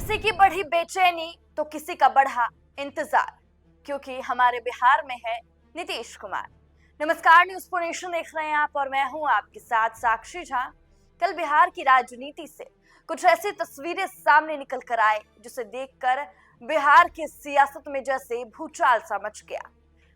किसी की बढ़ी बेचैनी तो किसी का बढ़ा इंतजार, क्योंकि हमारे बिहार में है नीतीश कुमार। नमस्कार, न्यूज़ फॉर नेशन देख रहे हैं आप और मैं हूं आपके साथ साक्षी झा। कल बिहार की राजनीति से कुछ ऐसी तस्वीरें सामने निकल कर आए जिसे देखकर बिहार की सियासत में जैसे भूचाल सा मच गया।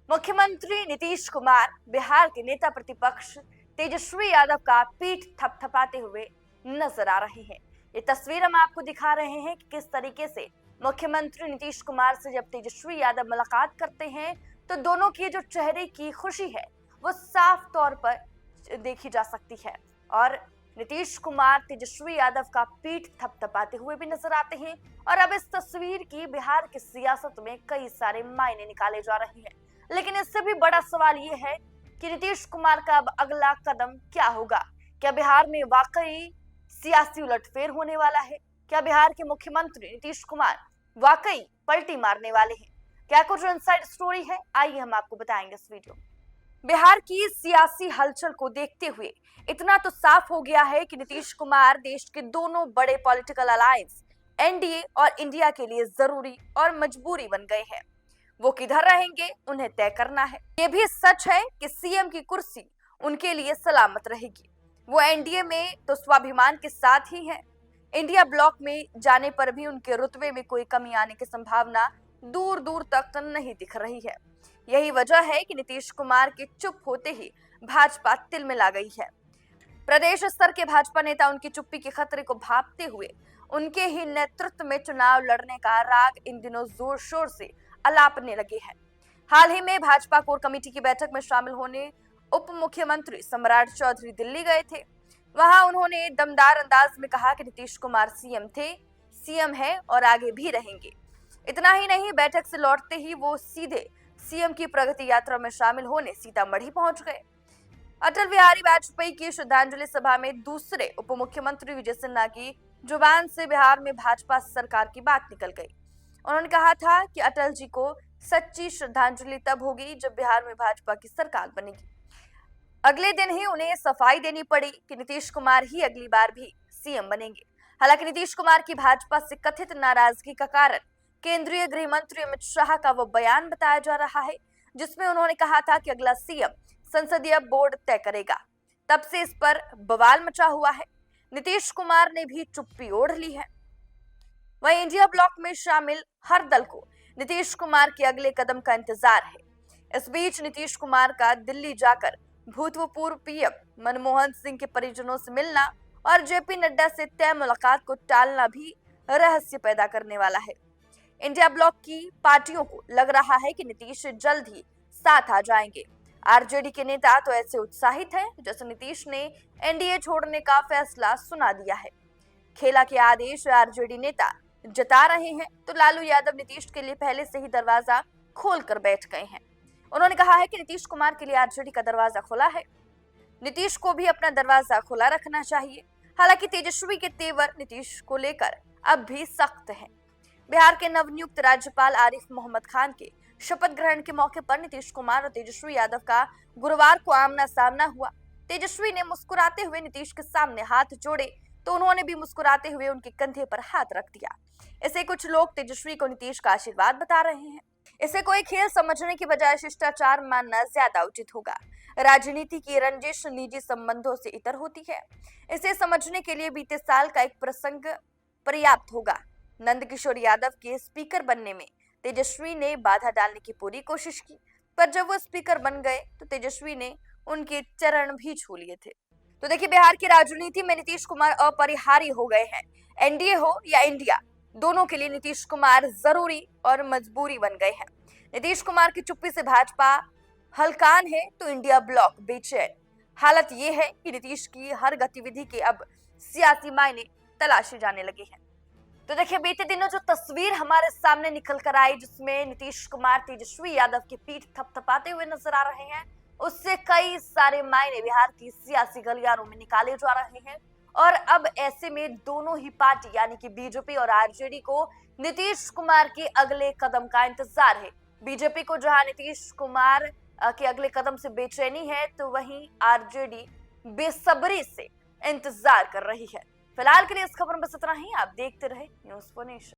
मुख्यमंत्री नीतीश कुमार बिहार के नेता प्रतिपक्ष तेजस्वी यादव का पीठ थपथपाते हुए नजर आ रहे हैं। ये तस्वीर हम आपको दिखा रहे हैं कि किस तरीके से मुख्यमंत्री नीतीश कुमार से जब तेजस्वी यादव मुलाकात करते हैं तो दोनों की जो चेहरे की खुशी है वो साफ तौर पर देखी जा सकती है। और नीतीश कुमार तेजस्वी यादव का पीठ थपथपाते हुए भी नजर आते हैं। और अब इस तस्वीर की बिहार की सियासत में कई सारे मायने निकाले जा रहे हैं, लेकिन इससे भी बड़ा सवाल ये है कि नीतीश कुमार का अब अगला कदम क्या होगा। क्या बिहार में वाकई सियासी उलटफेर होने वाला है? क्या बिहार के मुख्यमंत्री नीतीश कुमार वाकई पलटी मारने वाले हैं? क्या कुछ इनसाइड स्टोरी है, आइए हम आपको बताएंगे इस वीडियो में। बिहार की सियासी हलचल को देखते हुए इतना तो साफ हो गया है कि नीतीश कुमार देश के दोनों बड़े पॉलिटिकल अलायंस एनडीए और इंडिया के लिए जरूरी और मजबूरी बन गए हैं। वो किधर रहेंगे उन्हें तय करना है। ये भी सच है कि सीएम की कुर्सी उनके लिए सलामत रहेगी। वो एनडीए में तो स्वाभिमान के साथ ही हैं। इंडिया ब्लॉक में जाने पर भी उनके रुतबे में कोई कमी आने की संभावना दूर दूर तक नहीं दिख रही है। यही वजह है कि नीतीश कुमार के चुप होते ही भाजपा तिलमिला गई है। प्रदेश स्तर के भाजपा नेता उनकी चुप्पी के खतरे को भांपते हुए उनके ही नेतृत्व में चुनाव लड़ने का राग इन दिनों जोर शोर से अलापने लगे हैं। हाल ही में भाजपा कोर कमेटी की बैठक में शामिल होने उप मुख्यमंत्री सम्राट चौधरी दिल्ली गए थे। वहां उन्होंने दमदार अंदाज में कहा कि नीतीश कुमार सीएम थे, सीएम है और आगे भी रहेंगे। इतना ही नहीं, बैठक से लौटते ही वो सीधे सीएम की प्रगति यात्रा में शामिल होने सीतामढ़ी पहुंच गए। अटल बिहारी वाजपेयी की श्रद्धांजलि सभा में दूसरे उप मुख्यमंत्री विजय सिन्हा की जुबान से बिहार में भाजपा सरकार की बात निकल गई। उन्होंने कहा था कि अटल जी को सच्ची श्रद्धांजलि तब होगी जब बिहार में भाजपा की सरकार बनेगी। अगले दिन ही उन्हें सफाई देनी पड़ी कि नीतीश कुमार ही अगली बार भी सीएम बनेंगे। हालांकि नीतीश कुमार की भाजपा से कथित नाराजगी का कारण केंद्रीय गृह मंत्री अमित शाह का वो बयान बताया जा रहा है जिसमें उन्होंने कहा था कि अगला सीएम संसदीय बोर्ड तय करेगा। तब से इस पर बवाल मचा हुआ है। नीतीश कुमार ने भी चुप्पी ओढ़ ली है। वहीं इंडिया ब्लॉक में शामिल हर दल को नीतीश कुमार के अगले कदम का इंतजार है। इस बीच नीतीश कुमार का दिल्ली जाकर भूतपूर्व पीएम मनमोहन सिंह के परिजनों से मिलना और जेपी नड्डा से तय मुलाकात को टालना भी रहस्य पैदा करने वाला है। इंडिया ब्लॉक की पार्टियों को लग रहा है कि नीतीश जल्द ही साथ आ जाएंगे। आरजेडी के नेता तो ऐसे उत्साहित हैं जैसे नीतीश ने एनडीए छोड़ने का फैसला सुना दिया है। खेला के आदेश आरजेडी नेता जता रहे हैं तो लालू यादव नीतीश के लिए पहले से ही दरवाजा खोल कर बैठ गए हैं। उन्होंने कहा है कि नीतीश कुमार के लिए आरजेडी का दरवाजा खुला है। नीतीश को भी अपना दरवाजा खुला रखना चाहिए। हालांकि तेजस्वी के तेवर नीतीश को लेकर अब भी सख्त हैं। बिहार के नवनियुक्त राज्यपाल आरिफ मोहम्मद खान के शपथ ग्रहण के मौके पर नीतीश कुमार और तेजस्वी यादव का गुरुवार को आमना सामना हुआ। तेजस्वी ने मुस्कुराते हुए नीतीश के सामने हाथ जोड़े तो उन्होंने भी मुस्कुराते हुए उनके कंधे पर हाथ रख दिया। इसे कुछ लोग तेजस्वी को नीतीश का आशीर्वाद बता रहे हैं। इसे कोई खेल समझने की बजाय शिष्टाचार मानना ज्यादा उचित होगा। राजनीति की रंजिश निजी संबंधों से इतर होती है। इसे समझने के लिए बीते साल का एक प्रसंग पर्याप्त होगा। नंदकिशोर यादव के स्पीकर बनने में तेजस्वी ने बाधा डालने की पूरी कोशिश की, पर जब वो स्पीकर बन गए तो तेजस्वी ने उनके चरण भी छू लिए थे। तो देखिए, बिहार की राजनीति में नीतीश कुमार अपरिहार्य हो गए हैं। एनडीए हो या इंडिया, दोनों के लिए नीतीश कुमार जरूरी और मजबूरी बन गए हैं। नीतीश कुमार की चुप्पी से भाजपा हलकान है तो इंडिया ब्लॉक बेचैन। हालत ये है कि नीतीश की हर गतिविधि के अब सियासी मायने तलाशे जाने लगे हैं। तो देखिए, बीते दिनों जो तस्वीर हमारे सामने निकल कर आई जिसमें नीतीश कुमार तेजस्वी यादव की पीठ थपथपाते हुए नजर आ रहे हैं, उससे कई सारे मायने बिहार की सियासी गलियारों में निकाले जा रहे हैं। और अब ऐसे में दोनों ही पार्टी यानी कि बीजेपी और आरजेडी को नीतीश कुमार के अगले कदम का इंतजार है। बीजेपी को जहां नीतीश कुमार के अगले कदम से बेचैनी है तो वहीं आरजेडी बेसब्री से इंतजार कर रही है। फिलहाल के लिए इस खबर में बस इतना ही। आप देखते रहे न्यूज़ फॉर नेशन।